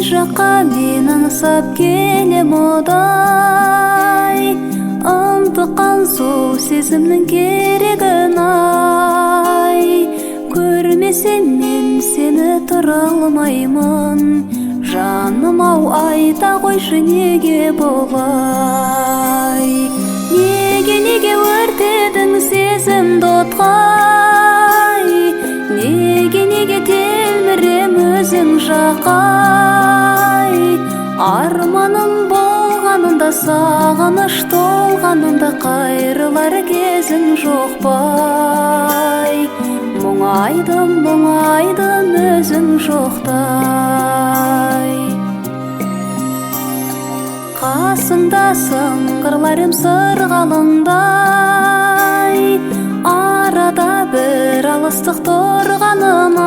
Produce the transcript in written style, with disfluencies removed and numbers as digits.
жаққа мен аңсап келем одай, ынтыққан сол сезімнің керегін ай. Көрмесем мен сені тұра алмаймын, жаным ау айта қойшы неге болай. Неге өртедің сезімді отқай, неге телмірем өзің жақай. Арманым болғанында, сағыныш толғанында қайрылар кезің жоқ бай. Мұңайдым өзің жоқтай. Қасыңда сыңғырларым сырғалыңдай, арада бір алыстық тұрғанын